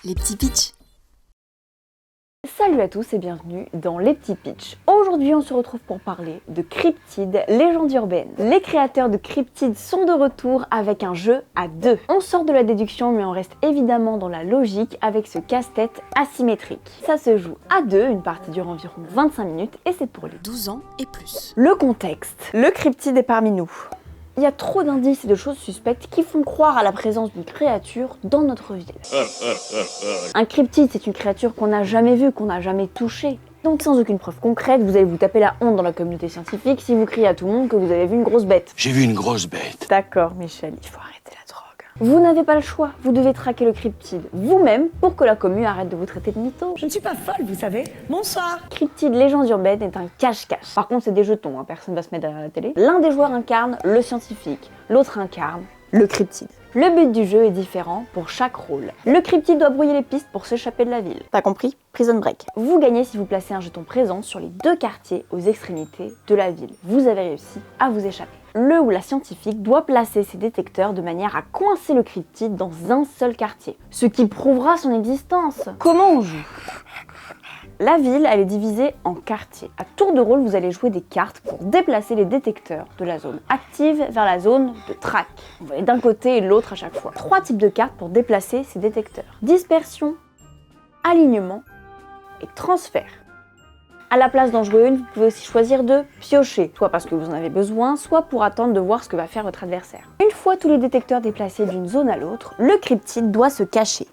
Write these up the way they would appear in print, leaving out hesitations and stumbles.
les petits pitchs. Salut à tous et bienvenue dans les petits pitchs. Aujourd'hui on se retrouve pour parler de Cryptid, légende urbaine. Les créateurs de Cryptid sont de retour avec un jeu à deux. On sort de la déduction mais on reste évidemment dans la logique avec ce casse-tête asymétrique. Ça se joue à deux, une partie dure environ 25 minutes et c'est pour les 12 ans et plus. Le contexte. Le Cryptid est parmi nous. Il y a trop d'indices et de choses suspectes qui font croire à la présence d'une créature dans notre ville. Un cryptide, c'est une créature qu'on n'a jamais vue, qu'on n'a jamais touchée. Donc sans aucune preuve concrète, vous allez vous taper la honte dans la communauté scientifique si vous criez à tout le monde que vous avez vu une grosse bête. J'ai vu une grosse bête. D'accord Michel, il faut arrêter la drogue. Vous n'avez pas le choix, vous devez traquer le cryptide vous-même pour que la commu arrête de vous traiter de mytho. Je ne suis pas folle, vous savez. Bonsoir. Cryptid légende urbaine est un cache-cache. Par contre, c'est des jetons, personne va se mettre derrière la télé. L'un des joueurs incarne le scientifique, l'autre incarne le cryptide. Le but du jeu est différent pour chaque rôle. Le cryptide doit brouiller les pistes pour s'échapper de la ville. T'as compris? Prison Break. Vous gagnez si vous placez un jeton présent sur les deux quartiers aux extrémités de la ville. Vous avez réussi à vous échapper. Le ou la scientifique doit placer ses détecteurs de manière à coincer le cryptide dans un seul quartier, ce qui prouvera son existence. Comment on joue? La ville, elle est divisée en quartiers. À tour de rôle, vous allez jouer des cartes pour déplacer les détecteurs de la zone active vers la zone de track. Vous allez d'un côté et de l'autre à chaque fois. 3 types de cartes pour déplacer ces détecteurs. Dispersion, alignement et transfert. À la place d'en jouer une, vous pouvez aussi choisir de piocher, soit parce que vous en avez besoin, soit pour attendre de voir ce que va faire votre adversaire. Une fois tous les détecteurs déplacés d'une zone à l'autre, le cryptide doit se cacher.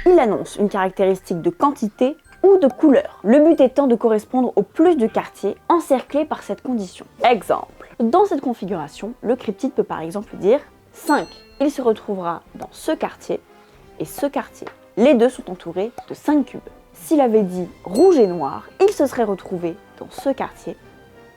Il annonce une caractéristique de quantité ou de couleur, le but étant de correspondre au plus de quartiers encerclés par cette condition. Exemple, dans cette configuration, le cryptide peut par exemple dire 5. Il se retrouvera dans ce quartier et ce quartier. Les deux sont entourés de 5 cubes. S'il avait dit rouge et noir, il se serait retrouvé dans ce quartier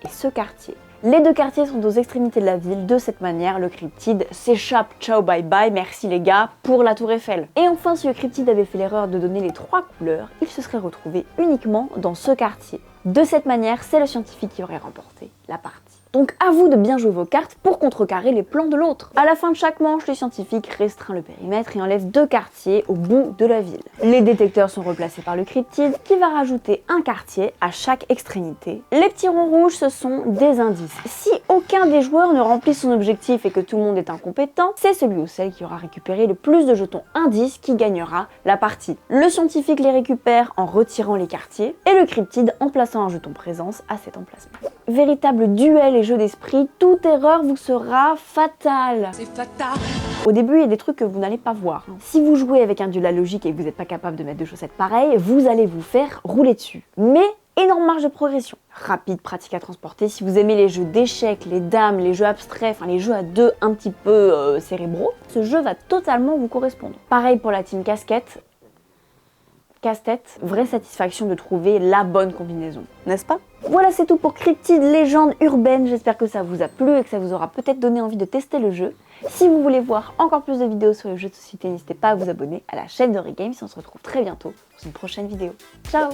et ce quartier. Les deux quartiers sont aux extrémités de la ville, de cette manière le cryptide s'échappe, ciao bye bye, merci les gars, pour la tour Eiffel. Et enfin, si le cryptide avait fait l'erreur de donner les 3 couleurs, il se serait retrouvé uniquement dans ce quartier. De cette manière, c'est le scientifique qui aurait remporté la partie. Donc à vous de bien jouer vos cartes pour contrecarrer les plans de l'autre. À la fin de chaque manche, le scientifique restreint le périmètre et enlève 2 quartiers au bout de la ville. Les détecteurs sont replacés par le cryptide qui va rajouter un quartier à chaque extrémité. Les petits ronds rouges, ce sont des indices. Si aucun des joueurs ne remplit son objectif et que tout le monde est incompétent, c'est celui ou celle qui aura récupéré le plus de jetons indices qui gagnera la partie. Le scientifique les récupère en retirant les quartiers et le cryptide en plaçant un jeton présence à cet emplacement. Véritable duel et jeu d'esprit, toute erreur vous sera fatale. C'est fatal. Au début, il y a des trucs que vous n'allez pas voir. Si vous jouez avec un dieu de la logique et que vous n'êtes pas capable de mettre 2 chaussettes pareilles, vous allez vous faire rouler dessus. Mais énorme marge de progression. Rapide, pratique à transporter. Si vous aimez les jeux d'échecs, les dames, les jeux abstraits, enfin les jeux à deux un petit peu cérébraux, ce jeu va totalement vous correspondre. Pareil pour la team casquette. Casse-tête, vraie satisfaction de trouver la bonne combinaison, n'est-ce pas? Voilà, c'est tout pour Cryptid légende urbaine, j'espère que ça vous a plu et que ça vous aura peut-être donné envie de tester le jeu. Si vous voulez voir encore plus de vidéos sur les jeux de société, n'hésitez pas à vous abonner à la chaîne de Regames et on se retrouve très bientôt pour une prochaine vidéo. Ciao!